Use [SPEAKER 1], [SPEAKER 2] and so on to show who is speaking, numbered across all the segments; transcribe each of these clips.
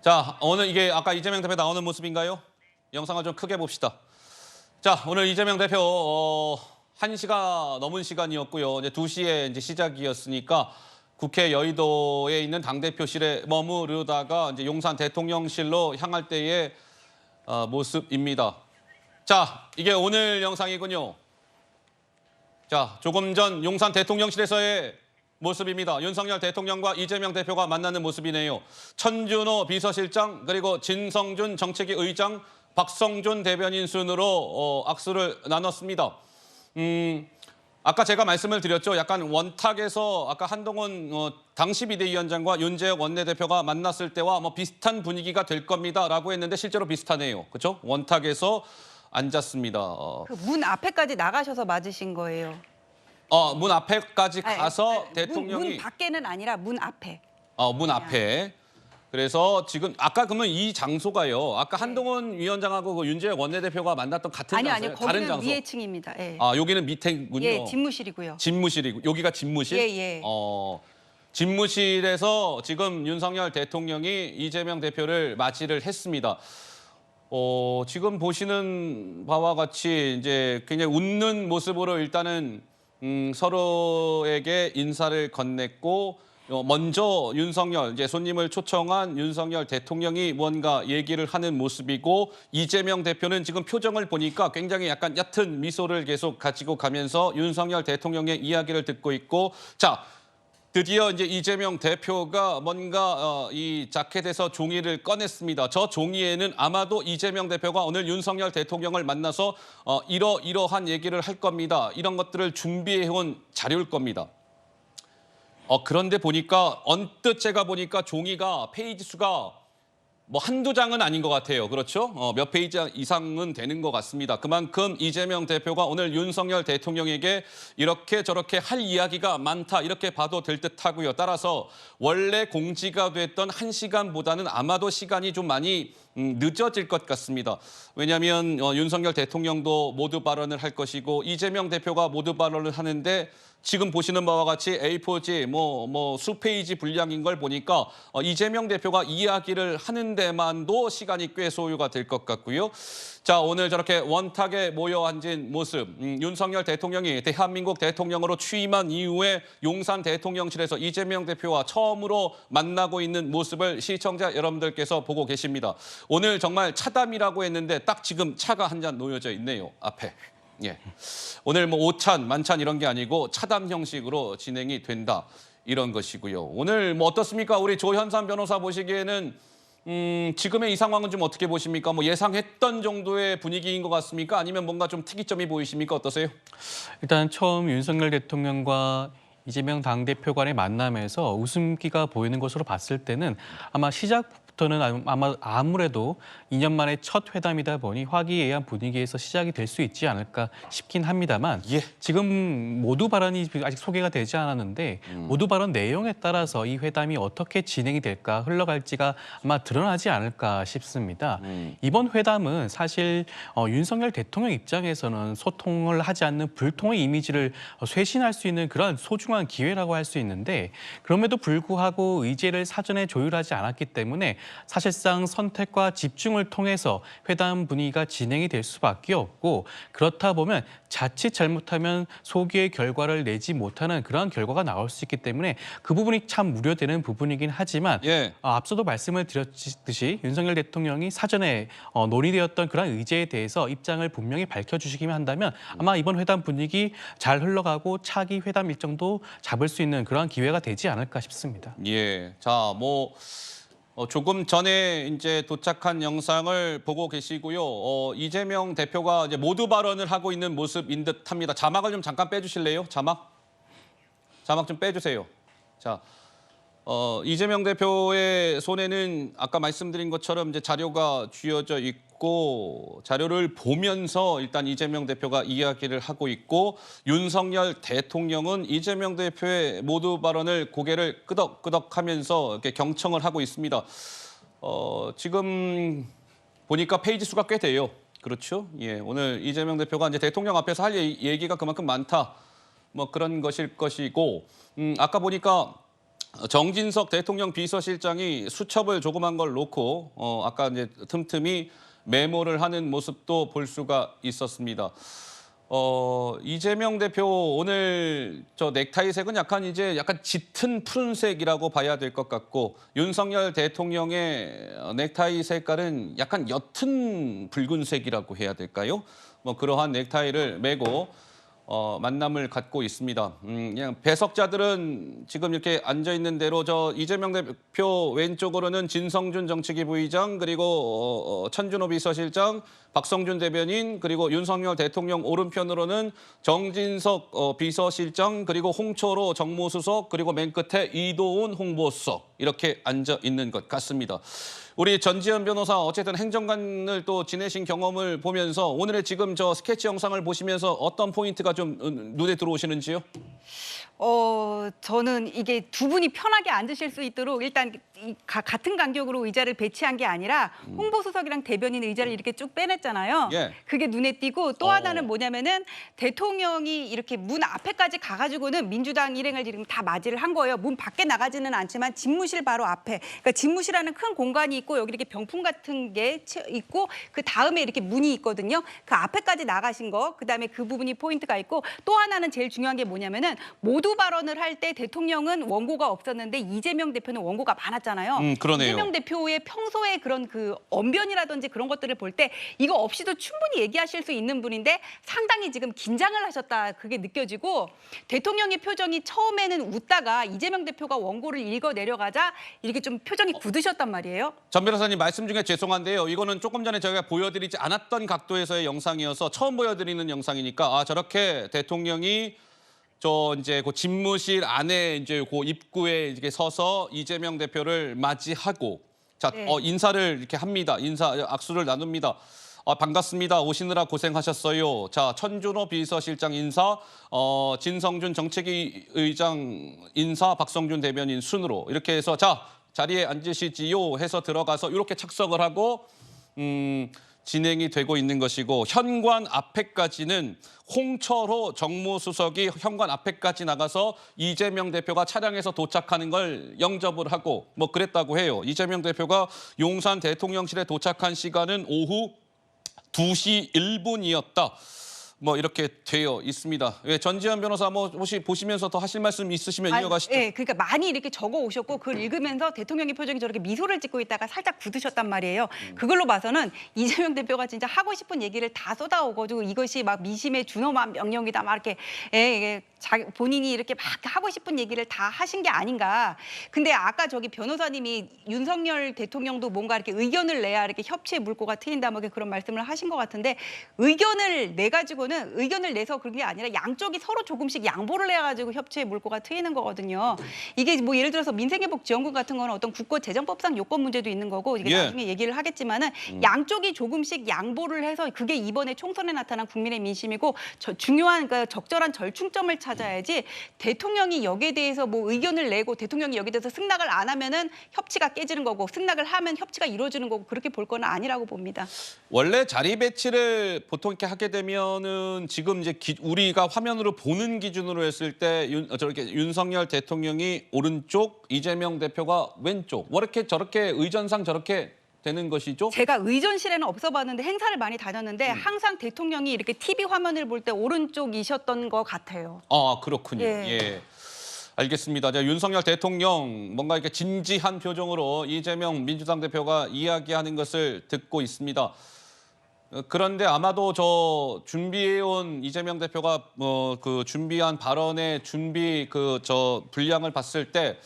[SPEAKER 1] 자, 오늘 이게 아까 이재명 대표 나오는 모습인가요? 영상을 좀 크게 봅시다. 자, 오늘 이재명 대표 1시가 넘은 시간이었고요. 이제 2시에 이제 시작이었으니까 국회 여의도에 있는 당대표실에 머무르다가 이제 용산 대통령실로 향할 때의 모습입니다. 자, 이게 오늘 영상이군요. 자, 조금 전 용산 대통령실에서의 모습입니다. 윤석열 대통령과 이재명 대표가 만나는 모습이네요. 천준호 비서실장 그리고 진성준 정책위 의장, 박성준 대변인 순으로 악수를 나눴습니다. 아까 제가 말씀을 드렸죠. 약간 원탁에서 아까 한동훈 당시 비대위원장과 윤재혁 원내대표가 만났을 때와 뭐 비슷한 분위기가 될 겁니다라고 했는데 실제로 비슷하네요. 그렇죠? 원탁에서 앉았습니다.
[SPEAKER 2] 그 문 앞에까지 나가셔서 맞으신 거예요.
[SPEAKER 1] 문 앞에까지 가서 대통령이
[SPEAKER 2] 문 밖에는 아니라 문 앞에.
[SPEAKER 1] 문 앞에. 그래서 지금 아까 그러면 이 장소가요. 아까
[SPEAKER 2] 네.
[SPEAKER 1] 한동훈 위원장하고 그 윤재혁 원내대표가 만났던 같은
[SPEAKER 2] 아니요,
[SPEAKER 1] 장소예요?
[SPEAKER 2] 거기는
[SPEAKER 1] 다른 장소?
[SPEAKER 2] 위에 층입니다. 예.
[SPEAKER 1] 여기는 밑에군요.
[SPEAKER 2] 예, 집무실이고요.
[SPEAKER 1] 집무실이고 여기가 집무실?
[SPEAKER 2] 예, 예.
[SPEAKER 1] 집무실에서 지금 윤석열 대통령이 이재명 대표를 맞이를 했습니다. 지금 보시는 바와 같이 이제 굉장히 웃는 모습으로 일단은 서로에게 인사를 건넸고 먼저 윤석열 이제 손님을 초청한 윤석열 대통령이 뭔가 얘기를 하는 모습이고 이재명 대표는 지금 표정을 보니까 굉장히 약간 얕은 미소를 계속 가지고 가면서 윤석열 대통령의 이야기를 듣고 있고 자. 드디어 이제 이재명 대표가 뭔가 이 자켓에서 종이를 꺼냈습니다. 저 종이에는 아마도 이재명 대표가 오늘 윤석열 대통령을 만나서 이러한 얘기를 할 겁니다. 이런 것들을 준비해온 자료일 겁니다. 그런데 보니까 언뜻 제가 보니까 종이가 페이지 수가 뭐 한두 장은 아닌 것 같아요. 그렇죠? 몇 페이지 이상은 되는 것 같습니다. 그만큼 이재명 대표가 오늘 윤석열 대통령에게 이렇게 저렇게 할 이야기가 많다 이렇게 봐도 될 듯하고요. 따라서 원래 공지가 됐던 1시간보다는 아마도 시간이 좀 많이 늦어질 것 같습니다. 왜냐하면 윤석열 대통령도 모두 발언을 할 것이고 이재명 대표가 모두 발언을 하는데 지금 보시는 바와 같이 A4지 수페이지 분량인 걸 보니까 이재명 대표가 이야기를 하는 데만도 시간이 꽤 소요가 될 것 같고요. 자, 오늘 저렇게 원탁에 모여 앉은 모습. 윤석열 대통령이 대한민국 대통령으로 취임한 이후에 용산 대통령실에서 이재명 대표와 처음으로 만나고 있는 모습을 시청자 여러분들께서 보고 계십니다. 오늘 정말 차담이라고 했는데 딱 지금 차가 한 잔 놓여져 있네요. 앞에. 예. 오늘 뭐 오찬, 만찬 이런 게 아니고 차담 형식으로 진행이 된다. 이런 것이고요. 오늘 뭐 어떻습니까? 우리 조현삼 변호사 보시기에는 지금의 이 상황은 좀 어떻게 보십니까? 뭐 예상했던 정도의 분위기인 것 같습니까? 아니면 뭔가 좀 특이점이 보이십니까? 어떠세요?
[SPEAKER 3] 일단 처음 윤석열 대통령과 이재명 당대표 간의 만남에서 웃음기가 보이는 것으로 봤을 때는 아마 시작부터는 아무래도 2년 만에 첫 회담이다 보니 화기애애한 분위기에서 시작이 될 수 있지 않을까 싶긴 합니다만 지금 모두 발언이 아직 소개가 되지 않았는데 모두 발언 내용에 따라서 이 회담이 어떻게 진행이 될까 흘러갈지가 아마 드러나지 않을까 싶습니다. 이번 회담은 사실 윤석열 대통령 입장에서는 소통을 하지 않는 불통의 이미지를 쇄신할 수 있는 그런 소중한 기회라고 할 수 있는데 그럼에도 불구하고 의제를 사전에 조율하지 않았기 때문에 사실상 선택과 집중을 통해서 회담 분위기가 진행이 될 수밖에 없고 그렇다 보면 자칫 잘못하면 소기의 결과를 내지 못하는 그러한 결과가 나올 수 있기 때문에 그 부분이 참 우려되는 부분이긴 하지만 앞서도 말씀을 드렸듯이 윤석열 대통령이 사전에 논의되었던 그런 의제에 대해서 입장을 분명히 밝혀주시기만 한다면 아마 이번 회담 분위기 잘 흘러가고 차기 회담 일정도 잡을 수 있는 그러한 기회가 되지 않을까 싶습니다.
[SPEAKER 1] 예, 자, 조금 전에 이제 도착한 영상을 보고 계시고요. 이재명 대표가 이제 모두 발언을 하고 있는 모습인 듯합니다. 자막을 좀 잠깐 빼주실래요? 자막 좀 빼주세요. 자, 이재명 대표의 손에는 아까 말씀드린 것처럼 이제 자료가 쥐어져 있고 자료를 보면서 일단 이재명 대표가 이야기를 하고 있고 윤석열 대통령은 이재명 대표의 모두 발언을 고개를 끄덕끄덕하면서 이렇게 경청을 하고 있습니다. 지금 보니까 페이지 수가 꽤 돼요. 그렇죠? 예, 오늘 이재명 대표가 이제 대통령 앞에서 할 얘기가 그만큼 많다. 뭐 그런 것일 것이고 아까 보니까 정진석 대통령 비서실장이 수첩을 조그만 걸 놓고 아까 이제 틈틈이 메모를 하는 모습도 볼 수가 있었습니다. 이재명 대표 오늘 저 넥타이색은 약간 짙은 푸른색이라고 봐야 될 것 같고 윤석열 대통령의 넥타이 색깔은 약간 옅은 붉은색이라고 해야 될까요? 뭐 그러한 넥타이를 메고 만남을 갖고 있습니다. 그냥 배석자들은 지금 이렇게 앉아 있는 대로 저 이재명 대표 왼쪽으로는 진성준 정치기 부의장 그리고 천준호 비서실장, 박성준 대변인 그리고 윤석열 대통령 오른편으로는 정진석 비서실장 그리고 홍철호 정무수석 그리고 맨 끝에 이도훈 홍보수석 이렇게 앉아 있는 것 같습니다. 우리 전지현 변호사 어쨌든 행정관을 또 지내신 경험을 보면서 오늘의 지금 저 스케치 영상을 보시면서 어떤 포인트가 좀 눈에 들어오시는지요?
[SPEAKER 2] 저는 이게 두 분이 편하게 앉으실 수 있도록 일단 같은 간격으로 의자를 배치한 게 아니라 홍보수석이랑 대변인 의자를 이렇게 쭉 빼냈잖아요.
[SPEAKER 1] 예.
[SPEAKER 2] 그게 눈에 띄고 또 하나는 뭐냐면은 대통령이 이렇게 문 앞에까지 가가지고는 민주당 일행을 지금 다 맞이를 한 거예요. 문 밖에 나가지는 않지만 집무실 바로 앞에. 그러니까 집무실이라는 큰 공간이 있고 여기 이렇게 병풍 같은 게 있고 그 다음에 이렇게 문이 있거든요. 그 앞에까지 나가신 거. 그다음에 그 부분이 포인트가 있고 또 하나는 제일 중요한 게 뭐냐면은 모두 발언을 할 때 대통령은 원고가 없었는데 이재명 대표는 원고가 많았잖아요.
[SPEAKER 1] 그러네요.
[SPEAKER 2] 이재명 대표의 평소에 그런 그 언변이라든지 그런 것들을 볼 때 이거 없이도 충분히 얘기하실 수 있는 분인데 상당히 지금 긴장을 하셨다 그게 느껴지고 대통령의 표정이 처음에는 웃다가 이재명 대표가 원고를 읽어 내려가자 이렇게 좀 표정이 굳으셨단 말이에요.
[SPEAKER 1] 전 변호사님 말씀 중에 죄송한데요. 이거는 조금 전에 저희가 보여드리지 않았던 각도에서의 영상이어서 처음 보여드리는 영상이니까 저렇게 대통령이 저 이제 그 집무실 안에 이제 그 입구에 이렇게 서서 이재명 대표를 맞이하고 자
[SPEAKER 2] 네.
[SPEAKER 1] 인사를 이렇게 합니다. 악수를 나눕니다. 반갑습니다. 오시느라 고생하셨어요. 자, 천준호 비서실장 인사, 진성준 정책위 의장 인사, 박성준 대변인 순으로 이렇게 해서 자, 자리에 앉으시지요 해서 들어가서 이렇게 착석을 하고 진행이 되고 있는 것이고 현관 앞에까지는 홍철호 정무수석이 현관 앞에까지 나가서 이재명 대표가 차량에서 도착하는 걸 영접을 하고 뭐 그랬다고 해요. 이재명 대표가 용산 대통령실에 도착한 시간은 오후 2시 1분이었다. 뭐 이렇게 되어 있습니다. 예, 전지현 변호사 뭐 혹시 보시면서 더 하실 말씀 있으시면 이어가시죠.
[SPEAKER 2] 네, 그러니까 많이 이렇게 적어 오셨고 그걸 읽으면서 대통령의 표정이 저렇게 미소를 짓고 있다가 살짝 굳으셨단 말이에요. 그걸로 봐서는 이재명 대표가 진짜 하고 싶은 얘기를 다 쏟아오가지고 이것이 막 민심의 준엄한 명령이다 막 이렇게 본인이 이렇게 막 하고 싶은 얘기를 다 하신 게 아닌가. 근데 아까 저기 변호사님이 윤석열 대통령도 뭔가 이렇게 의견을 내야 이렇게 협치의 물꼬가 트인다 뭐 그런 말씀을 하신 것 같은데 의견을 내 가지고는 의견을 내서 그런 게 아니라 양쪽이 서로 조금씩 양보를 해가지고 협치의 물꼬가 트이는 거거든요. 이게 뭐 예를 들어서 민생회복지원금 같은 거는 어떤 국고재정법상 요건 문제도 있는 거고 이게
[SPEAKER 1] 예.
[SPEAKER 2] 나중에 얘기를 하겠지만은 양쪽이 조금씩 양보를 해서 그게 이번에 총선에 나타난 국민의 민심이고 중요한 그 적절한 절충점을 찾아야지 대통령이 여기에 대해서 뭐 의견을 내고 대통령이 여기에 대해서 승낙을 안 하면은 협치가 깨지는 거고 승낙을 하면 협치가 이루어지는 거고 그렇게 볼 거는 아니라고 봅니다.
[SPEAKER 1] 원래 자리 배치를 보통 이렇게 하게 되면은 지금 이제 우리가 화면으로 보는 기준으로 했을 때 저렇게 윤석열 대통령이 오른쪽, 이재명 대표가 왼쪽. 왜 이렇게 저렇게 의전상 저렇게 되는 것이죠?
[SPEAKER 2] 제가 의전실에는 없어 봤는데 행사를 많이 다녔는데 항상 대통령이 이렇게 TV 화면을 볼 때 오른쪽이셨던 것 같아요.
[SPEAKER 1] 아, 그렇군요.
[SPEAKER 2] 예.
[SPEAKER 1] 예. 알겠습니다. 윤석열 대통령 뭔가 이렇게 진지한 표정으로 이재명 민주당 대표가 이야기하는 것을 듣고 있습니다. 그런데 아마도 저 준비해온 이재명 대표가 그 준비한 발언의 분량을 봤을 때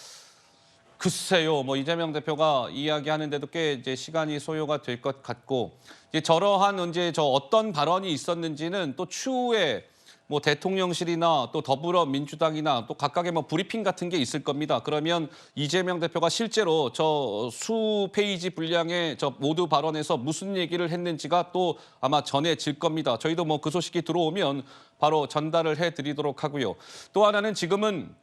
[SPEAKER 1] 글쎄요, 뭐 이재명 대표가 이야기하는데도 꽤 이제 시간이 소요가 될 것 같고 이제 저러한 이제 어떤 발언이 있었는지는 또 추후에 뭐 대통령실이나 또 더불어민주당이나 또 각각의 뭐 브리핑 같은 게 있을 겁니다. 그러면 이재명 대표가 실제로 저 수 페이지 분량의 저 모두 발언에서 무슨 얘기를 했는지가 또 아마 전해질 겁니다. 저희도 뭐 그 소식이 들어오면 바로 전달을 해드리도록 하고요. 또 하나는 지금은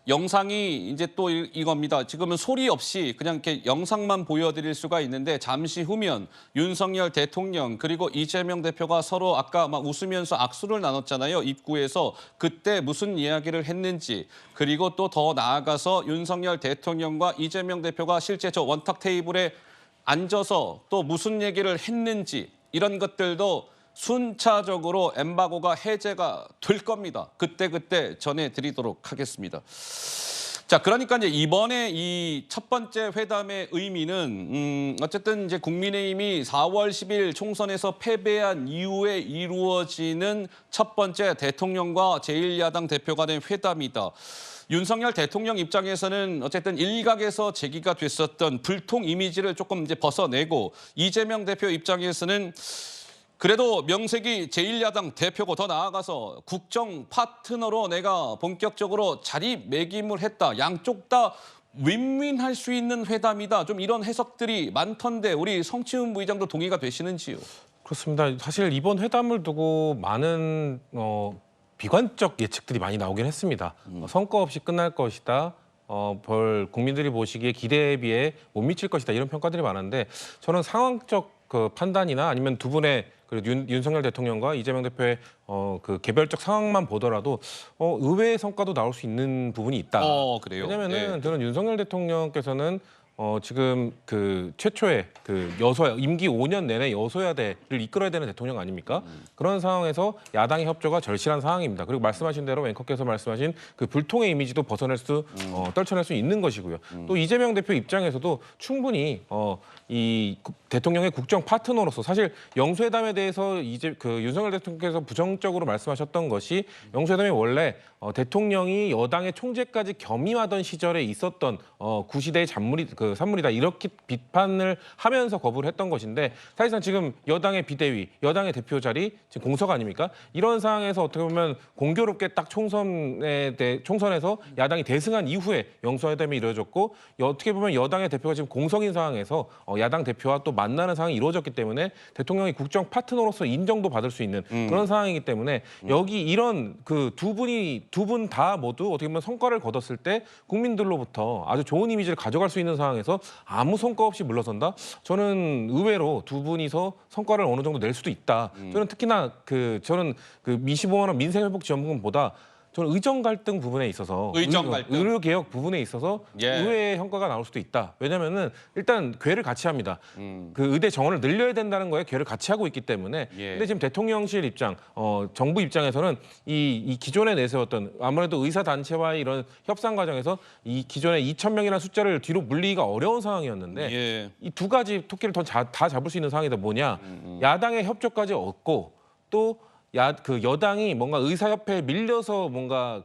[SPEAKER 1] 영상이 이제 또 이겁니다. 지금은 소리 없이 그냥 이렇게 영상만 보여드릴 수가 있는데 잠시 후면 윤석열 대통령 그리고 이재명 대표가 서로 아까 막 웃으면서 악수를 나눴잖아요. 입구에서 그때 무슨 이야기를 했는지 그리고 또 더 나아가서 윤석열 대통령과 이재명 대표가 실제 저 원탁 테이블에 앉아서 또 무슨 얘기를 했는지 이런 것들도 순차적으로 엠바고가 해제가 될 겁니다. 그때 전해드리도록 하겠습니다. 자, 그러니까 이제 이번에 이 첫 번째 회담의 의미는 어쨌든 이제 국민의힘이 4월 10일 총선에서 패배한 이후에 이루어지는 첫 번째 대통령과 제1야당 대표 간의 회담이다. 윤석열 대통령 입장에서는 어쨌든 일각에서 제기가 됐었던 불통 이미지를 조금 이제 벗어내고 이재명 대표 입장에서는 그래도 명색이 제1야당 대표고 더 나아가서 국정 파트너로 내가 본격적으로 자리매김을 했다. 양쪽 다 윈윈할 수 있는 회담이다. 좀 이런 해석들이 많던데 우리 성치훈 부의장도 동의가 되시는지요?
[SPEAKER 4] 그렇습니다. 사실 이번 회담을 두고 많은 비관적 예측들이 많이 나오긴 했습니다. 성과 없이 끝날 것이다. 국민들이 보시기에 기대에 비해 못 미칠 것이다. 이런 평가들이 많은데 저는 상황적 그 판단이나 아니면 두 분의 윤석열 대통령과 이재명 대표의 그 개별적 상황만 보더라도 의외의 성과도 나올 수 있는 부분이 있다.
[SPEAKER 1] 그래요?
[SPEAKER 4] 왜냐면은
[SPEAKER 1] 네.
[SPEAKER 4] 저는 윤석열 대통령께서는 지금 그 최초의 그 임기 5년 내내 여소야대를 이끌어야 되는 대통령 아닙니까? 그런 상황에서 야당의 협조가 절실한 상황입니다. 그리고 말씀하신 대로 앵커께서 말씀하신 그 불통의 이미지도 떨쳐낼 수 있는 것이고요. 또 이재명 대표 입장에서도 충분히 이 대통령의 국정 파트너로서 사실 영수회담에 대해서 윤석열 대통령께서 부정적으로 말씀하셨던 것이 영수회담이 원래 대통령이 여당의 총재까지 겸임하던 시절에 있었던 구시대의 산물이다 이렇게 비판을 하면서 거부를 했던 것인데 사실상 지금 여당의 비대위, 여당의 대표 자리 지금 공석 아닙니까? 이런 상황에서 어떻게 보면 공교롭게 딱 총선에서 야당이 대승한 이후에 영수회담이 이루어졌고 어떻게 보면 여당의 대표가 지금 공석인 상황에서 야당 대표와 또 만나는 상황이 이루어졌기 때문에 대통령이 국정 파트너로서 인정도 받을 수 있는 그런 상황이기 때문에 여기 이런 그 두 분 다 모두 어떻게 보면 성과를 거뒀을 때 국민들로부터 아주 좋은 이미지를 가져갈 수 있는 상황에서 아무 성과 없이 물러선다? 저는 의외로 두 분이서 성과를 어느 정도 낼 수도 있다. 저는 특히나 저는 그 25만 원 민생회복지원금보다 저는 의정 갈등 부분에 있어서 의료 개혁 부분에 있어서 의외의 성과가 나올 수도 있다. 왜냐면은 일단 궤를 같이 합니다. 그 의대 정원을 늘려야 된다는 거에 궤를 같이 하고 있기 때문에. 근데 지금 대통령실 입장, 정부 입장에서는 이 기존에 내세웠던 아무래도 의사 단체와의 이런 협상 과정에서 이 기존에 2,000명이라는 숫자를 뒤로 물리기가 어려운 상황이었는데 이 두 가지 토끼를 다 잡을 수 있는 상황이다. 뭐냐? 야당의 협조까지 얻고 또 여당이 뭔가 의사협회에 밀려서 뭔가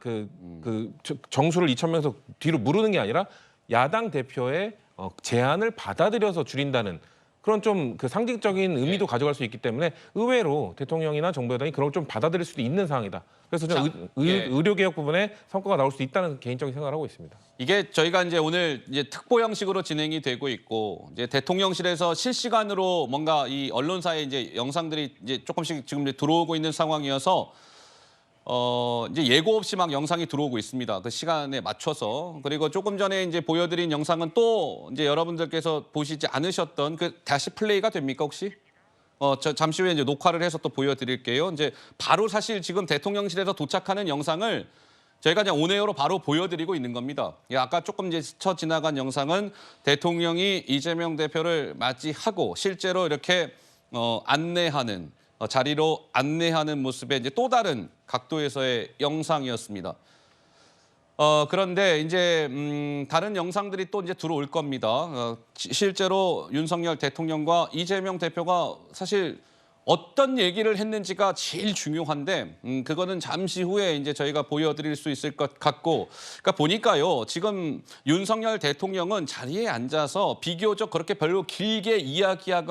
[SPEAKER 4] 정수를 2,000명에서 뒤로 무르는 게 아니라 야당 대표의 제안을 받아들여서 줄인다는 그런 좀 그 상징적인 의미도 가져갈 수 있기 때문에 의외로 대통령이나 정부 여당이 그걸 좀 받아들일 수도 있는 상황이다. 그래서 저는 의료개혁 부분에 성과가 나올 수 있다는 개인적인 생각을 하고 있습니다.
[SPEAKER 1] 이게 저희가 이제 오늘 이제 특보 형식으로 진행이 되고 있고 이제 대통령실에서 실시간으로 뭔가 이 언론사에 이제 영상들이 이제 조금씩 지금 이제 들어오고 있는 상황이어서 이제 예고 없이 막 영상이 들어오고 있습니다. 그 시간에 맞춰서. 그리고 조금 전에 이제 보여드린 영상은 또 이제 여러분들께서 보시지 않으셨던 다시 플레이가 됩니까 혹시? 저 잠시 후에 이제 녹화를 해서 또 보여드릴게요. 이제 바로 사실 지금 대통령실에서 도착하는 영상을 저희가 그냥 온에어로 바로 보여드리고 있는 겁니다. 아까 조금 이제 스쳐 지나간 영상은 대통령이 이재명 대표를 맞이하고 실제로 이렇게 안내하는 자리로 안내하는 모습의 이제 또 다른 각도에서의 영상이었습니다. 그런데 이제 다른 영상들이 또 이제 들어올 겁니다. 실제로 윤석열 대통령과 이재명 대표가 사실 어떤 얘기를 했는지가 제일 중요한데 그거는 잠시 후에 이제 저희가 보여드릴 수 있을 것 같고, 그러니까 보니까요 지금 윤석열 대통령은 자리에 앉아서 비교적 그렇게 별로 길게 이야기한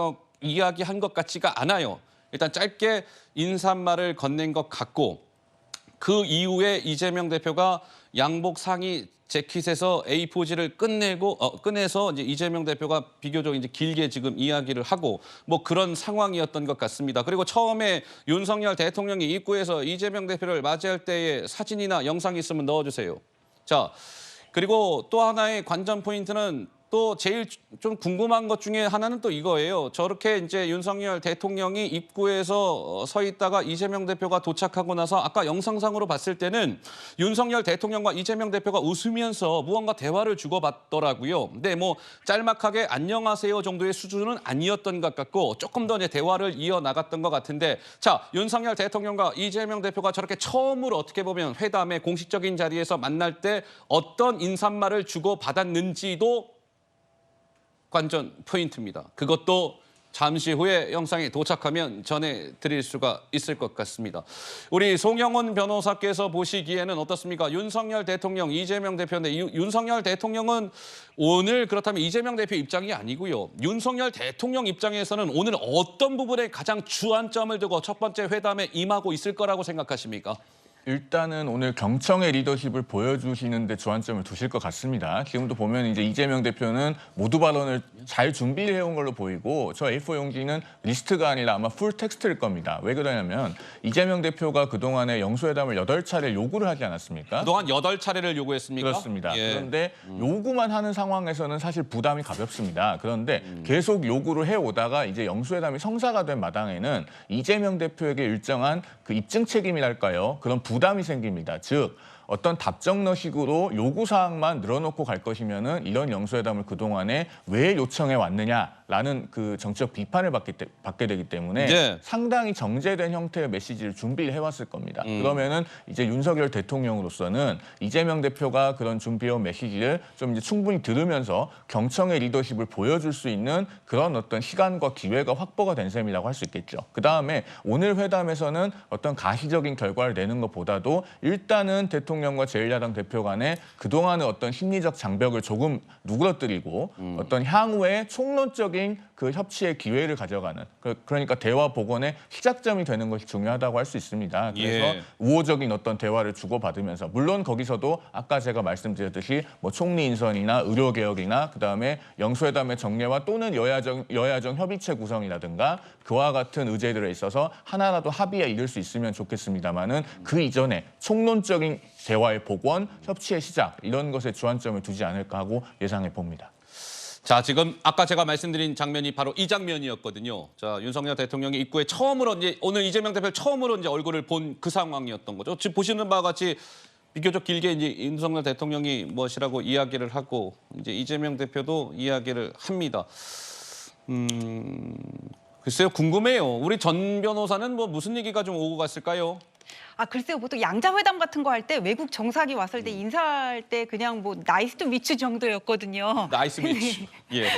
[SPEAKER 1] 것 같지가 않아요. 일단 짧게 인사말을 건넨 것 같고 그 이후에 이재명 대표가 양복 상의 재킷에서 A4지를 꺼내서 이제 이재명 대표가 비교적 이제 길게 지금 이야기를 하고 뭐 그런 상황이었던 것 같습니다. 그리고 처음에 윤석열 대통령이 입구에서 이재명 대표를 맞이할 때의 사진이나 영상이 있으면 넣어주세요. 자, 그리고 또 하나의 관전 포인트는 또 제일 좀 궁금한 것 중에 하나는 또 이거예요. 저렇게 이제 윤석열 대통령이 입구에서 서 있다가 이재명 대표가 도착하고 나서 아까 영상상으로 봤을 때는 윤석열 대통령과 이재명 대표가 웃으면서 무언가 대화를 주고받더라고요. 근데 뭐 짤막하게 안녕하세요 정도의 수준은 아니었던 것 같고 조금 더 이제 대화를 이어나갔던 것 같은데 자, 윤석열 대통령과 이재명 대표가 저렇게 처음으로 어떻게 보면 회담의 공식적인 자리에서 만날 때 어떤 인사말을 주고받았는지도 관전 포인트입니다. 그것도 잠시 후에 영상이 도착하면 전해드릴 수가 있을 것 같습니다. 우리 송영훈 변호사께서 보시기에는 어떻습니까? 윤석열 대통령, 이재명 대표인데 윤석열 대통령은 오늘 그렇다면 이재명 대표 입장이 아니고요. 윤석열 대통령 입장에서는 오늘 어떤 부분에 가장 주안점을 두고 첫 번째 회담에 임하고 있을 거라고 생각하십니까?
[SPEAKER 5] 일단은 오늘 경청의 리더십을 보여주시는 데 주안점을 두실 것 같습니다. 지금도 보면 이제 이재명 대표는 모두 발언을 잘 준비해온 걸로 보이고 저 A4 용지는 리스트가 아니라 아마 풀 텍스트일 겁니다. 왜 그러냐면 이재명 대표가 그동안에 영수회담을 8차례 요구를 하지 않았습니까?
[SPEAKER 1] 그동안 8차례를 요구했습니까?
[SPEAKER 5] 그렇습니다.
[SPEAKER 1] 예.
[SPEAKER 5] 그런데 요구만 하는 상황에서는 사실 부담이 가볍습니다. 그런데 계속 요구를 해오다가 이제 영수회담이 성사가 된 마당에는 이재명 대표에게 일정한 그 입증 책임이랄까요? 그런 부담이 생깁니다. 즉 어떤 답정너식으로 요구사항만 늘어놓고 갈 것이면은 이런 영수회담을 그동안에 왜 요청해 왔느냐라는 그 정치적 비판을 받게 되기 때문에
[SPEAKER 1] 네.
[SPEAKER 5] 상당히 정제된 형태의 메시지를 준비를 해왔을 겁니다. 그러면은 이제 윤석열 대통령으로서는 이재명 대표가 그런 준비해온 메시지를 좀 이제 충분히 들으면서 경청의 리더십을 보여줄 수 있는 그런 어떤 시간과 기회가 확보가 된 셈이라고 할 수 있겠죠. 그 다음에 오늘 회담에서는 어떤 가시적인 결과를 내는 것보다도 일단은 대통령과 제1야당 대표 간에 그동안의 어떤 심리적 장벽을 조금 누그러뜨리고 어떤 향후에 총론적인 그 협치의 기회를 가져가는 그러니까 대화 복원의 시작점이 되는 것이 중요하다고 할 수 있습니다. 그래서
[SPEAKER 1] 예.
[SPEAKER 5] 우호적인 어떤 대화를 주고받으면서 물론 거기서도 아까 제가 말씀드렸듯이 뭐 총리 인선이나 의료 개혁이나 그다음에 영수회담의 정례와 또는 여야정 협의체 구성이라든가 그와 같은 의제들에 있어서 하나라도 합의에 이를 수 있으면 좋겠습니다만은 그 이전에 총론적인 대화의 복원, 협치의 시작 이런 것에 주안점을 두지 않을까 하고 예상해 봅니다.
[SPEAKER 1] 자, 지금 아까 제가 말씀드린 장면이 바로 이 장면이었거든요. 자, 윤석열 대통령이 입구에 처음으로 이제 오늘 이재명 대표 처음으로 이제 얼굴을 본 그 상황이었던 거죠. 지금 보시는 바와 같이 비교적 길게 이제 윤석열 대통령이 무엇이라고 이야기를 하고 이제 이재명 대표도 이야기를 합니다. 글쎄요, 궁금해요. 우리 전 변호사는 뭐 무슨 얘기가 좀 오고 갔을까요?
[SPEAKER 2] 아, 글쎄요. 보통 양자회담 같은 거 할 때 외국 정상이 왔을 때 인사할 때 그냥 뭐 나이스 투 미츠 정도였거든요.
[SPEAKER 1] 나이스 미츠. 예.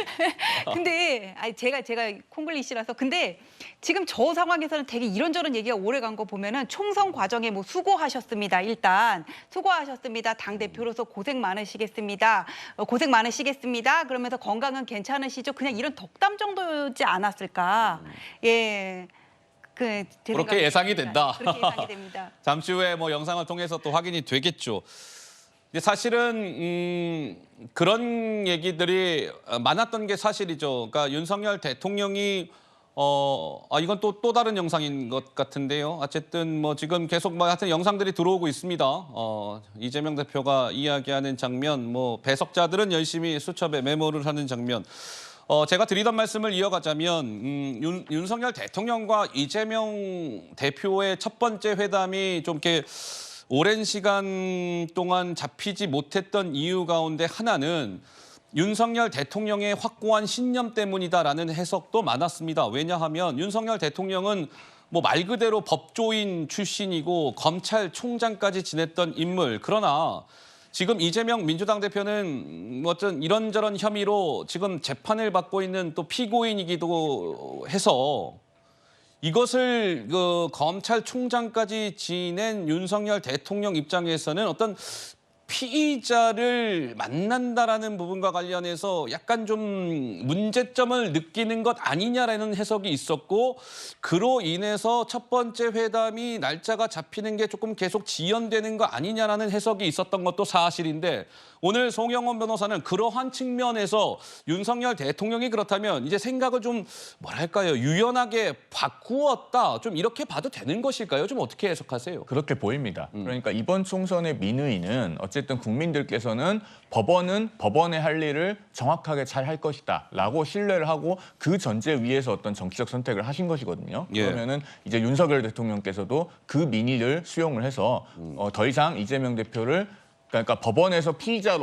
[SPEAKER 2] 근데 아니, 제가 콩글리시라서 근데 지금 저 상황에서는 되게 이런저런 얘기가 오래 간 거 보면은 총선 과정에 뭐 수고하셨습니다. 일단 수고하셨습니다. 당 대표로서 고생 많으시겠습니다. 고생 많으시겠습니다. 그러면서 건강은 괜찮으시죠? 그냥 이런 덕담 정도지 않았을까? 예. 제
[SPEAKER 1] 그렇게
[SPEAKER 2] 생각에
[SPEAKER 1] 예상이
[SPEAKER 2] 그렇습니다.
[SPEAKER 1] 된다.
[SPEAKER 2] 그렇게 예상이 됩니다.
[SPEAKER 1] 잠시 후에 뭐 영상을 통해서 또 확인이 되겠죠. 근데 사실은 그런 얘기들이 많았던 게 사실이죠. 그러니까 윤석열 대통령이 이건 또 다른 영상인 것 같은데요. 어쨌든 뭐 지금 계속 뭐 하여튼 영상들이 들어오고 있습니다. 이재명 대표가 이야기하는 장면, 뭐 배석자들은 열심히 수첩에 메모를 하는 장면. 제가 드리던 말씀을 이어가자면 윤석열 대통령과 이재명 대표의 첫 번째 회담이 좀 이렇게 오랜 시간 동안 잡히지 못했던 이유 가운데 하나는 윤석열 대통령의 확고한 신념 때문이다라는 해석도 많았습니다. 왜냐하면 윤석열 대통령은 뭐 말 그대로 법조인 출신이고 검찰총장까지 지냈던 인물. 그러나 지금 이재명 민주당 대표는 어떤 이런저런 혐의로 지금 재판을 받고 있는 또 피고인이기도 해서 이것을 그 검찰총장까지 지낸 윤석열 대통령 입장에서는 어떤 피의자를 만난다라는 부분과 관련해서 약간 좀 문제점을 느끼는 것 아니냐라는 해석이 있었고 그로 인해서 첫 번째 회담이 날짜가 잡히는 게 조금 계속 지연되는 거 아니냐라는 해석이 있었던 것도 사실인데 오늘 송영훈 변호사는 그러한 측면에서 윤석열 대통령이 그렇다면 이제 생각을 좀 뭐랄까요 유연하게 바꾸었다 좀 이렇게 봐도 되는 것일까요? 좀 어떻게 해석하세요?
[SPEAKER 5] 그렇게 보입니다. 그러니까 이번 총선의 민의는 어쨌든 어쨌든 국민들께서는 법원은 법원의 할 일을 정확하게 잘 할 것이다라고 신뢰를 하고 그 전제 위에서 어떤 정치적 선택을 하신 것이거든요.
[SPEAKER 1] 예.
[SPEAKER 5] 그러면은 이제 윤석열 대통령께서도 그 민의를 수용을 해서 더 이상 이재명 대표를 그러니까 법원에서 피의자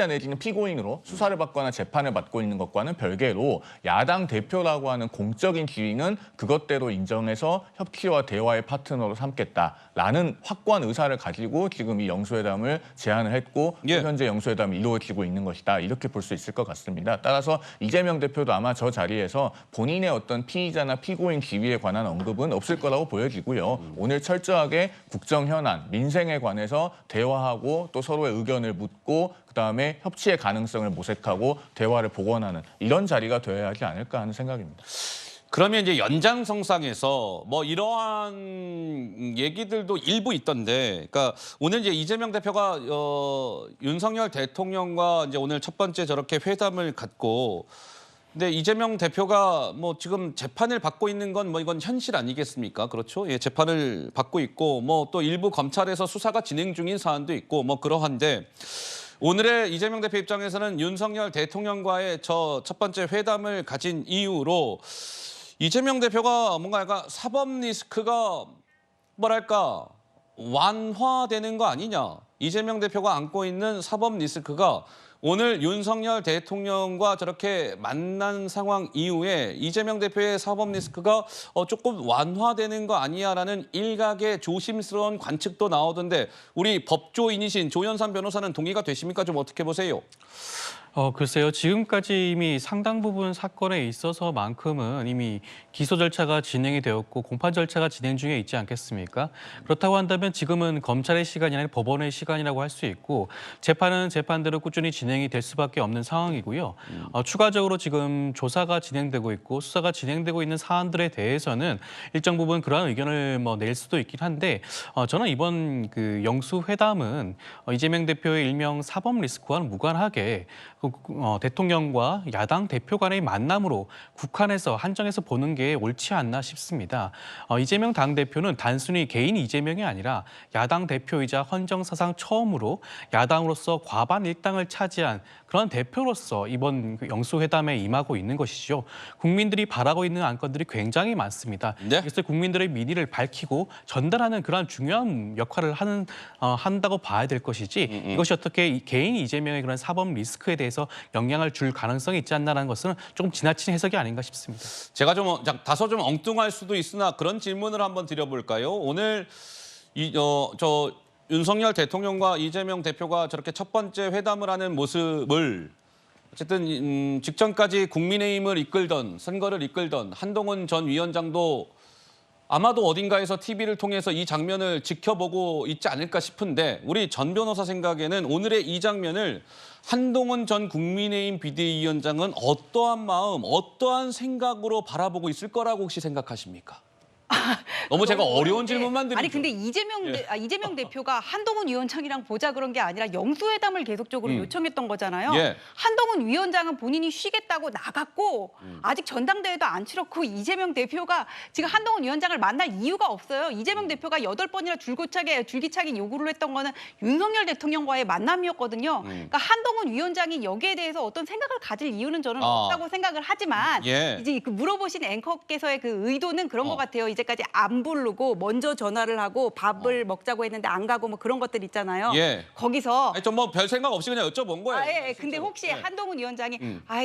[SPEAKER 5] 내지는 피고인으로 수사를 받거나 재판을 받고 있는 것과는 별개로 야당 대표라고 하는 공적인 지위는 그것대로 인정해서 협치와 대화의 파트너로 삼겠다라는 확고한 의사를 가지고 지금 이 영수회담을 제안을 했고
[SPEAKER 1] 예.
[SPEAKER 5] 현재 영수회담이 이루어지고 있는 것이다. 이렇게 볼 수 있을 것 같습니다. 따라서 이재명 대표도 아마 저 자리에서 본인의 어떤 피의자나 피고인 지위에 관한 언급은 없을 거라고 보여지고요. 오늘 철저하게 국정 현안, 민생에 관해서 대화하고 또 서로의 의견을 묻고 그다음에 협치의 가능성을 모색하고 대화를 복원하는 이런 자리가 되어야 하지 않을까 하는 생각입니다.
[SPEAKER 1] 그러면 이제 연장성상에서 뭐 이러한 얘기들도 일부 있던데, 그러니까 오늘 이제 이재명 대표가 윤석열 대통령과 이제 오늘 첫 번째 저렇게 회담을 갖고, 근데 이재명 대표가 뭐 지금 재판을 받고 있는 건 뭐 이건 현실 아니겠습니까? 그렇죠? 예, 재판을 받고 있고 뭐 또 일부 검찰에서 수사가 진행 중인 사안도 있고 뭐 그러한데. 오늘의 이재명 대표 입장에서는 윤석열 대통령과의 저 첫 번째 회담을 가진 이후로 이재명 대표가 뭔가 약간 사법 리스크가 뭐랄까 완화되는 거 아니냐. 이재명 대표가 안고 있는 사법 리스크가 오늘 윤석열 대통령과 저렇게 만난 상황 이후에 이재명 대표의 사법 리스크가 조금 완화되는 거 아니야라는 일각의 조심스러운 관측도 나오던데 우리 법조인이신 조현삼 변호사는 동의가 되십니까? 좀 어떻게 보세요?
[SPEAKER 3] 글쎄요. 지금까지 이미 상당 부분 사건에 있어서만큼은 이미 기소 절차가 진행이 되었고 공판 절차가 진행 중에 있지 않겠습니까? 그렇다고 한다면 지금은 검찰의 시간이 아니라 법원의 시간이라고 할 수 있고 재판은 재판대로 꾸준히 진행이 될 수밖에 없는 상황이고요. 추가적으로 지금 조사가 진행되고 있고 수사가 진행되고 있는 사안들에 대해서는 일정 부분 그러한 의견을 뭐 낼 수도 있긴 한데 저는 이번 그 영수 회담은 이재명 대표의 일명 사법 리스크와는 무관하게 대통령과 야당 대표 간의 만남으로 국한해서 한정해서 보는 게 옳지 않나 싶습니다. 이재명 당대표는 단순히 개인 이재명이 아니라 야당 대표이자 헌정사상 처음으로 야당으로서 과반 일당을 차지한 그런 대표로서 이번 영수회담에 임하고 있는 것이죠. 국민들이 바라고 있는 안건들이 굉장히 많습니다.
[SPEAKER 1] 네.
[SPEAKER 3] 그래서 국민들의 민의를 밝히고 전달하는 그런 중요한 역할을 한다고 봐야 될 것이지 이것이 어떻게 개인 이재명의 그런 사법 리스크에 대해서 영향을 줄 가능성이 있지 않나라는 것은 조금 지나친 해석이 아닌가 싶습니다.
[SPEAKER 1] 제가 좀 다소 좀 엉뚱할 수도 있으나 그런 질문을 한번 드려볼까요? 오늘 저 윤석열 대통령과 이재명 대표가 저렇게 첫 번째 회담을 하는 모습을 어쨌든 직전까지 국민의힘을 이끌던 선거를 이끌던 한동훈 전 위원장도 아마도 어딘가에서 TV를 통해서 이 장면을 지켜보고 있지 않을까 싶은데 우리 전 변호사 생각에는 오늘의 이 장면을 한동훈 전 국민의힘 비대위원장은 어떠한 마음, 어떠한 생각으로 바라보고 있을 거라고 혹시 생각하십니까? 너무 제가 어려운 질문만 드리죠.
[SPEAKER 2] 아니 근데 이재명 대표가 한동훈 위원장이랑 보자 그런 게 아니라 영수회담을 계속적으로 요청했던 거잖아요.
[SPEAKER 1] 예.
[SPEAKER 2] 한동훈 위원장은 본인이 쉬겠다고 나갔고 아직 전당대회도 안 치렀고 이재명 대표가 지금 한동훈 위원장을 만날 이유가 없어요. 이재명 대표가 8번이나 줄기차게 요구를 했던 거는 윤석열 대통령과의 만남이었거든요. 그러니까 한동훈 위원장이 여기에 대해서 어떤 생각을 가질 이유는 저는 없다고 생각을 하지만
[SPEAKER 1] 예.
[SPEAKER 2] 이제 그 물어보신 앵커께서의 그 의도는 그런 것 같아요. 이제까지 안 부르고 먼저 전화를 하고 밥을 먹자고 했는데 안 가고 뭐 그런 것들 있잖아요.
[SPEAKER 1] 예.
[SPEAKER 2] 거기서
[SPEAKER 1] 좀 뭐 별 생각 없이 그냥 여쭤본 거예요.
[SPEAKER 2] 예. 근데 혹시 한동훈 위원장이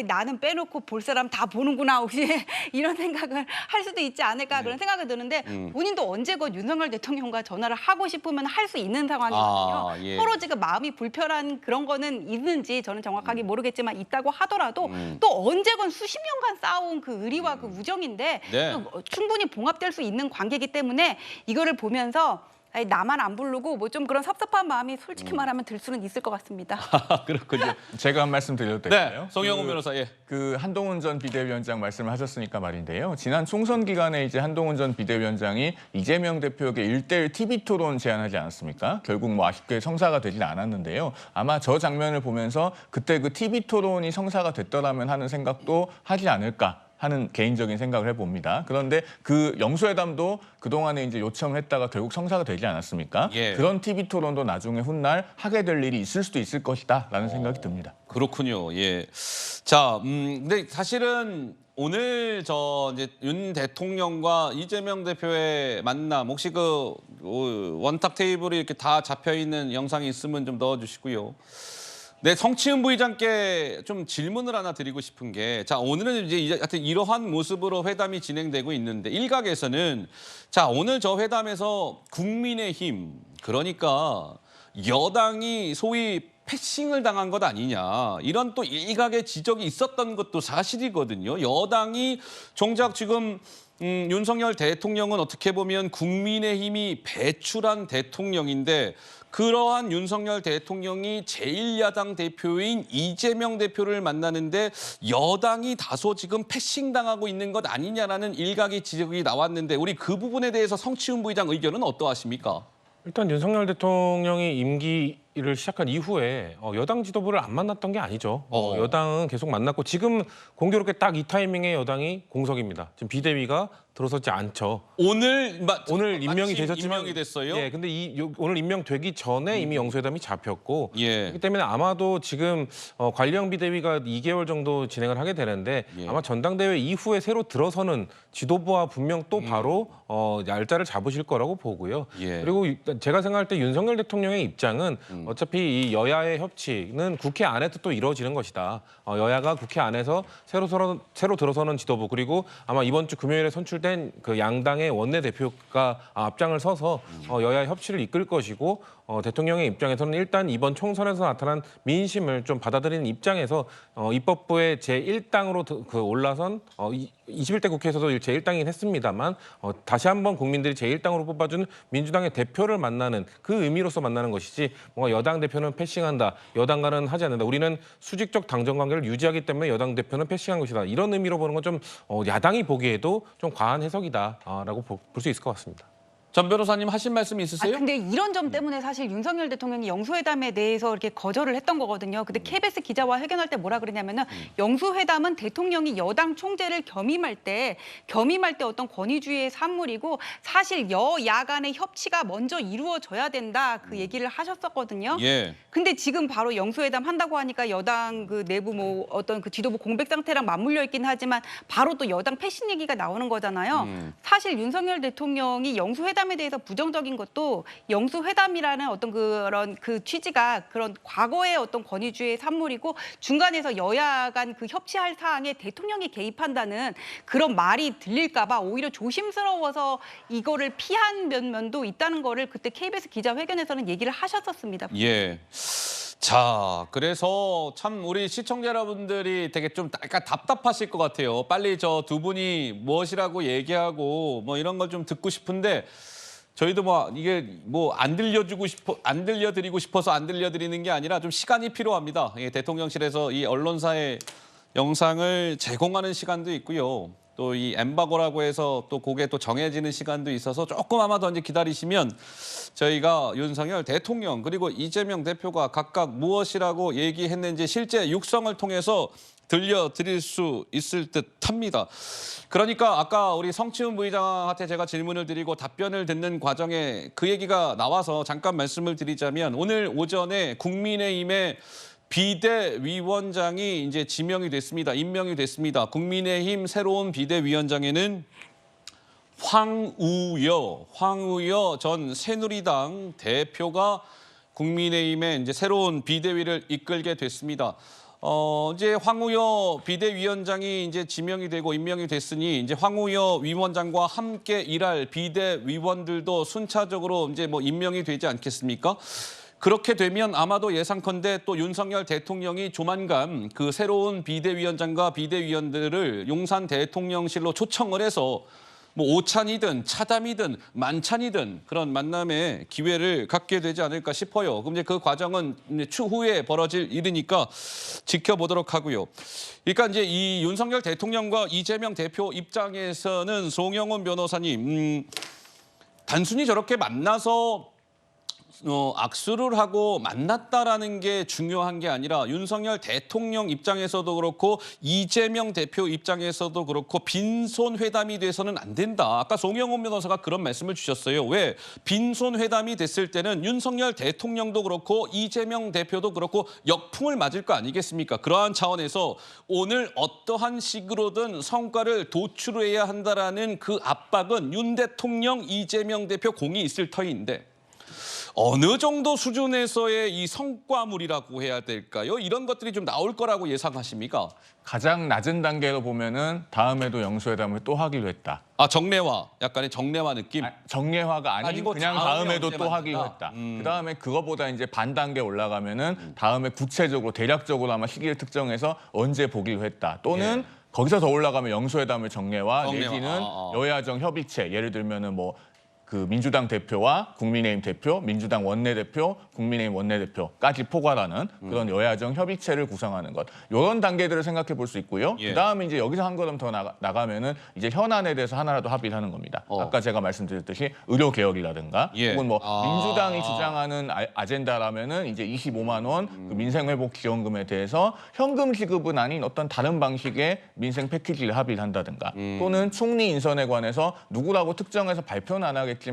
[SPEAKER 2] 나는 빼놓고 볼 사람 다 보는구나 혹시 이런 생각을 할 수도 있지 않을까 그런 생각이 드는데 본인도 언제건 윤석열 대통령과 전화를 하고 싶으면 할 수 있는 상황이거든요.
[SPEAKER 1] 예.
[SPEAKER 2] 서로 지금 마음이 불편한 그런 거는 있는지 저는 정확하게 모르겠지만 있다고 하더라도 또 언제건 수십 년간 쌓아온 그 의리와 그 우정인데
[SPEAKER 1] 네.
[SPEAKER 2] 충분히 봉합될 수 있는 관계이기 때문에 이거를 보면서 아니, 나만 안 부르고 뭐 좀 그런 섭섭한 마음이 솔직히 말하면 들 수는 있을 것 같습니다.
[SPEAKER 1] 그렇군요.
[SPEAKER 5] 제가 한 말씀 드려도 될까요?
[SPEAKER 1] 네, 송영훈 변호사. 예.
[SPEAKER 5] 그 한동훈 전 비대위원장 말씀을 하셨으니까 말인데요. 지난 총선 기간에 이제 한동훈 전 비대위원장이 이재명 대표에게 1대1 TV 토론 제안하지 않았습니까? 결국 뭐 아쉽게 성사가 되진 않았는데요. 아마 저 장면을 보면서 그때 그 TV 토론이 성사가 됐더라면 하는 생각도 하지 않을까 하는 개인적인 생각을 해봅니다. 그런데 그 영수회담도 그동안에 이제 요청했다가 결국 성사가 되지 않았습니까?
[SPEAKER 1] 예.
[SPEAKER 5] 그런 TV 토론도 나중에 훗날 하게 될 일이 있을 수도 있을 것이다라는 생각이 듭니다.
[SPEAKER 1] 그렇군요. 예. 자, 근데 사실은 오늘 이제 윤 대통령과 이재명 대표의 만남 혹시 그 원탁 테이블이 이렇게 다 잡혀 있는 영상이 있으면 좀 넣어주시고요. 네, 성치은 부의장께 좀 질문을 하나 드리고 싶은 게, 자, 오늘은 이제 하여튼 이러한 모습으로 회담이 진행되고 있는데, 일각에서는 자, 오늘 저 회담에서 국민의힘, 그러니까 여당이 소위 패싱을 당한 것 아니냐, 이런 또 일각의 지적이 있었던 것도 사실이거든요. 여당이 정작 지금 윤석열 대통령은 어떻게 보면 국민의힘이 배출한 대통령인데, 그러한 윤석열 대통령이 제1야당 대표인 이재명 대표를 만나는데 여당이 다소 지금 패싱당하고 있는 것 아니냐라는 일각의 지적이 나왔는데, 우리 그 부분에 대해서 성치훈 부의장 의견은 어떠하십니까?
[SPEAKER 4] 일단 윤석열 대통령이 임기를 시작한 이후에 여당 지도부를 안 만났던 게 아니죠. 여당은 계속 만났고 지금 공교롭게 딱 이 타이밍에 여당이 공석입니다. 지금 비대위가 들어서지 않죠.
[SPEAKER 1] 오늘
[SPEAKER 4] 임명이 되셨지만
[SPEAKER 1] 임명이 됐어요.
[SPEAKER 4] 예, 근데 오늘 임명되기 전에 이미 영수회담이 잡혔고
[SPEAKER 1] 예.
[SPEAKER 4] 그렇기 때문에 아마도 지금 관리형 비대위가 2개월 정도 진행을 하게 되는데
[SPEAKER 1] 예.
[SPEAKER 4] 아마 전당대회 이후에 새로 들어서는 지도부와 분명 또 바로 날짜를 잡으실 거라고 보고요.
[SPEAKER 1] 예.
[SPEAKER 4] 그리고 제가 생각할 때 윤석열 대통령의 입장은 어차피 이 여야의 협치는 국회 안에서 또 이루어지는 것이다. 여야가 국회 안에서 새로 들어서는 지도부, 그리고 아마 이번 주 금요일에 선출된 그 양당의 원내대표가 앞장을 서서 여야 협치를 이끌 것이고, 대통령의 입장에서는 일단 이번 총선에서 나타난 민심을 좀 받아들이는 입장에서 입법부의 제1당으로 올라선 21대 국회에서도 제1당이긴 했습니다만 다시 한번 국민들이 제1당으로 뽑아준 민주당의 대표를 만나는 그 의미로서 만나는 것이지, 뭔가 여당 대표는 패싱한다, 여당과는 하지 않는다, 우리는 수직적 당정 관계를 유지하기 때문에 여당 대표는 패싱한 것이다, 이런 의미로 보는 건 좀 야당이 보기에도 좀 과한 해석이다라고 볼 수 있을 것 같습니다.
[SPEAKER 1] 전 변호사님 하신 말씀 있으세요?
[SPEAKER 2] 근데 이런 점 때문에 사실 윤석열 대통령이 영수회담에 대해서 이렇게 거절을 했던 거거든요. 근데 KBS 기자와 회견할 때 뭐라 그러냐면은 영수회담은 대통령이 여당 총재를 겸임할 때 어떤 권위주의의 산물이고, 사실 여야 간의 협치가 먼저 이루어져야 된다, 그 얘기를 하셨었거든요.
[SPEAKER 1] 예.
[SPEAKER 2] 근데 지금 바로 영수회담 한다고 하니까 여당 그 내부 뭐 어떤 그 지도부 공백 상태랑 맞물려 있긴 하지만 바로 또 여당 패싱 얘기가 나오는 거잖아요. 사실 윤석열 대통령이 영수회담에 대해서 부정적인 것도, 영수회담이라는 어떤 그런 그 취지가 그런 과거의 어떤 권위주의의 산물이고, 중간에서 여야 간 그 협치할 사항에 대통령이 개입한다는 그런 말이 들릴까 봐 오히려 조심스러워서 이거를 피한 면도 있다는 거를 그때 KBS 기자회견에서는 얘기를 하셨었습니다.
[SPEAKER 1] 예. 자, 그래서 참 우리 시청자 여러분들이 되게 좀 약간 답답하실 것 같아요. 빨리 저 두 분이 무엇이라고 얘기하고 뭐 이런 걸 좀 듣고 싶은데, 저희도 뭐 이게 뭐 안 들려드리고 싶어서 안 들려드리는 게 아니라 좀 시간이 필요합니다. 예, 대통령실에서 이 언론사의 영상을 제공하는 시간도 있고요. 또 이 엠바고라고 해서 또 그게 또 정해지는 시간도 있어서 조금 아마 더 이제 기다리시면 저희가 윤석열 대통령 그리고 이재명 대표가 각각 무엇이라고 얘기했는지 실제 육성을 통해서 들려드릴 수 있을 듯합니다. 그러니까 아까 우리 성치훈 부의장한테 제가 질문을 드리고 답변을 듣는 과정에 그 얘기가 나와서 잠깐 말씀을 드리자면, 오늘 오전에 국민의힘의 비대위원장이 이제 임명이 됐습니다. 국민의힘 새로운 비대위원장에는 황우여 전 새누리당 대표가 국민의힘의 이제 새로운 비대위를 이끌게 됐습니다. 이제 황우여 비대위원장이 이제 지명이 되고 임명이 됐으니 이제 황우여 위원장과 함께 일할 비대위원들도 순차적으로 이제 뭐 임명이 되지 않겠습니까? 그렇게 되면 아마도 예상컨대 또 윤석열 대통령이 조만간 그 새로운 비대위원장과 비대위원들을 용산 대통령실로 초청을 해서 뭐 오찬이든 차담이든 만찬이든 그런 만남의 기회를 갖게 되지 않을까 싶어요. 그럼 이제 그 과정은 추후에 벌어질 일이니까 지켜보도록 하고요. 그러니까 이제 이 윤석열 대통령과 이재명 대표 입장에서는 송영훈 변호사님, 단순히 저렇게 만나서 악수를 하고 만났다라는 게 중요한 게 아니라 윤석열 대통령 입장에서도 그렇고 이재명 대표 입장에서도 그렇고 빈손 회담이 돼서는 안 된다. 아까 송영훈 변호사가 그런 말씀을 주셨어요. 왜? 빈손 회담이 됐을 때는 윤석열 대통령도 그렇고 이재명 대표도 그렇고 역풍을 맞을 거 아니겠습니까? 그러한 차원에서 오늘 어떠한 식으로든 성과를 도출해야 한다라는 그 압박은 윤 대통령, 이재명 대표 공이 있을 터인데 어느 정도 수준에서의 이 성과물이라고 해야 될까요? 이런 것들이 좀 나올 거라고 예상하십니까?
[SPEAKER 5] 가장 낮은 단계로 보면은 다음에도 영수회담을 또 하기로 했다.
[SPEAKER 1] 아, 정례화, 약간의 정례화 느낌?
[SPEAKER 5] 정례화가 아니고
[SPEAKER 1] 아니고
[SPEAKER 5] 그냥
[SPEAKER 1] 다음에
[SPEAKER 5] 다음에도
[SPEAKER 1] 언제
[SPEAKER 5] 또 하기로
[SPEAKER 1] 만난다?
[SPEAKER 5] 했다. 그다음에 그거보다 이제 반 단계 올라가면은 다음에 구체적으로 대략적으로 아마 시기를 특정해서 언제 보기로 했다. 또는 거기서 더 올라가면 영수회담을 정례화 내지는 여야정 협의체 예를 들면은 뭐 그 민주당 대표와 국민의힘 대표, 민주당 원내대표, 국민의힘 원내대표까지 포괄하는 그런 여야정 협의체를 구성하는 것. 이런 단계들을 생각해 볼 수 있고요. 그다음에 이제 여기서 한 걸음 더 나가면은 이제 현안에 대해서 하나라도 합의를 하는 겁니다. 아까 제가 말씀드렸듯이 의료 개혁이라든가 혹은 뭐 민주당이 주장하는 아젠다라면은 이제 25만 원 그 민생 회복 지원금에 대해서 현금 지급은 아닌 어떤 다른 방식의 민생 패키지를 합의를 한다든가 또는 총리 인선에 관해서 누구라고 특정해서 발표는 안 하겠지만은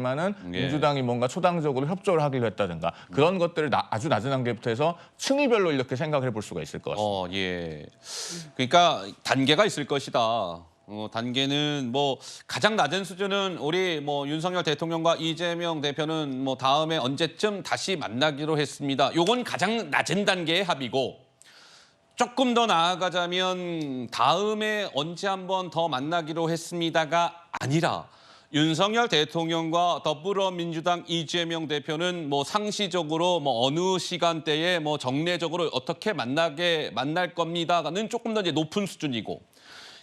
[SPEAKER 5] 민주당이 뭔가 초당적으로 협조를 하기로 했다든가 그런 것들을 아주 낮은 단계부터 해서 층위별로 이렇게 생각을 해볼 수가 있을 것 같습니다.
[SPEAKER 1] 예. 그러니까 단계가 있을 것이다. 단계는 뭐 가장 낮은 수준은 우리 뭐 윤석열 대통령과 이재명 대표는 뭐 다음에 언제쯤 다시 만나기로 했습니다. 요건 가장 낮은 단계의 합의고 조금 더 나아가자면 다음에 언제 한번 더 만나기로 했습니다가 아니라 윤석열 대통령과 더불어민주당 이재명 대표는 뭐 상시적으로 뭐 어느 시간대에 뭐 정례적으로 어떻게 만날 겁니다는 조금 더 이제 높은 수준이고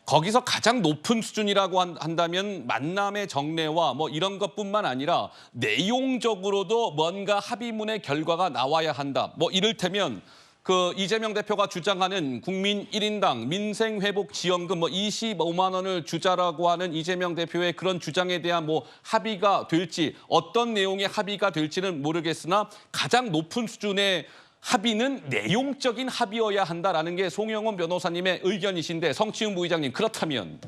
[SPEAKER 1] 거기서 가장 높은 수준이라고 한다면 만남의 정례와 뭐 이런 것뿐만 아니라 내용적으로도 뭔가 합의문의 결과가 나와야 한다. 뭐 이를테면 그 이재명 대표가 주장하는 국민 1인당 민생회복 지원금 뭐 25만 원을 주자라고 하는 이재명 대표의 그런 주장에 대한 뭐 합의가 될지 어떤 내용의 합의가 될지는 모르겠으나 가장 높은 수준의 합의는 내용적인 합의여야 한다라는 게 송영훈 변호사님의 의견이신데 성치훈 부의장님 그렇다면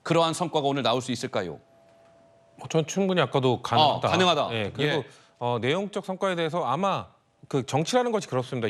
[SPEAKER 1] 그러한 성과가 오늘 나올 수 있을까요?
[SPEAKER 4] 전 충분히 아까도 가능하다.
[SPEAKER 1] 가능하다.
[SPEAKER 4] 예, 그리고 내용적 성과에 대해서 아마 그 정치라는 것이 그렇습니다.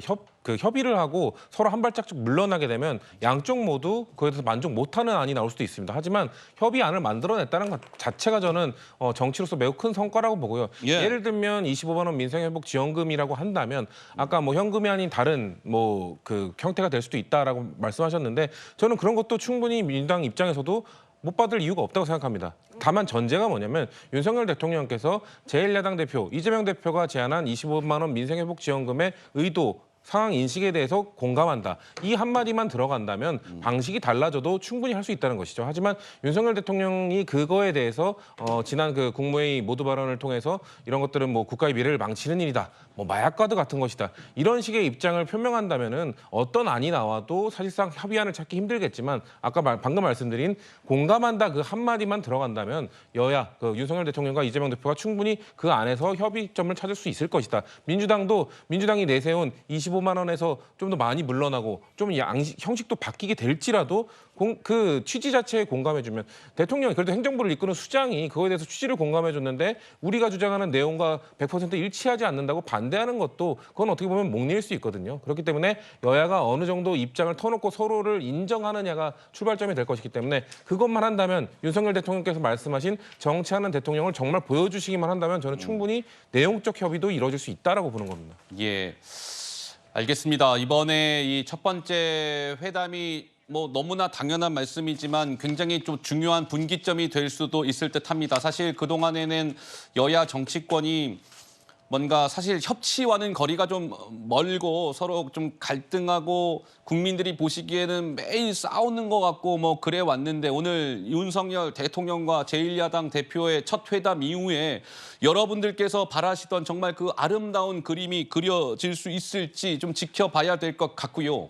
[SPEAKER 4] 협의를 하고 서로 한 발짝씩 물러나게 되면 양쪽 모두 그에 대해서 만족 못하는 안이 나올 수도 있습니다. 하지만 협의안을 만들어냈다는 것 자체가 저는 정치로서 매우 큰 성과라고 보고요. 예를 들면 25만 원 민생회복 지원금이라고 한다면 아까 뭐 현금이 아닌 다른 뭐 그 형태가 될 수도 있다라고 말씀하셨는데 저는 그런 것도 충분히 민주당 입장에서도 못 받을 이유가 없다고 생각합니다. 다만 전제가 뭐냐면 윤석열 대통령께서 제1야당 대표 이재명 대표가 제안한 25만 원 민생회복지원금의 의도 상황 인식에 대해서 공감한다. 이 한마디만 들어간다면 방식이 달라져도 충분히 할 수 있다는 것이죠. 하지만 윤석열 대통령이 그거에 대해서 지난 그 국무회의 모두 발언을 통해서 이런 것들은 뭐 국가의 미래를 망치는 일이다. 뭐 마약과도 같은 것이다. 이런 식의 입장을 표명한다면은 어떤 안이 나와도 사실상 협의안을 찾기 힘들겠지만 아까 방금 말씀드린 공감한다 그 한마디만 들어간다면 여야 그 윤석열 대통령과 이재명 대표가 충분히 그 안에서 협의점을 찾을 수 있을 것이다. 민주당이 내세운 25만 원에서 좀 더 많이 물러나고 좀 형식도 바뀌게 될지라도 그 취지 자체에 공감해주면 대통령이 그래도 행정부를 이끄는 수장이 그거에 대해서 취지를 공감해줬는데 우리가 주장하는 내용과 100% 일치하지 않는다고 반대하는 것도 그건 어떻게 보면 목리일 수 있거든요. 그렇기 때문에 여야가 어느 정도 입장을 터놓고 서로를 인정하느냐가 출발점이 될 것이기 때문에 그것만 한다면 윤석열 대통령께서 말씀하신 정치하는 대통령을 정말 보여주시기만 한다면 저는 충분히 내용적 협의도 이루어질 수 있다라고 보는 겁니다.
[SPEAKER 1] 예, 알겠습니다. 이번에 이 첫 번째 회담이 뭐 너무나 당연한 말씀이지만 굉장히 좀 중요한 분기점이 될 수도 있을 듯합니다. 사실 그동안에는 여야 정치권이 뭔가 사실 협치와는 거리가 좀 멀고 서로 좀 갈등하고 국민들이 보시기에는 매일 싸우는 것 같고 뭐 그래 왔는데 오늘 윤석열 대통령과 제1야당 대표의 첫 회담 이후에 여러분들께서 바라시던 정말 그 아름다운 그림이 그려질 수 있을지 좀 지켜봐야 될 것 같고요.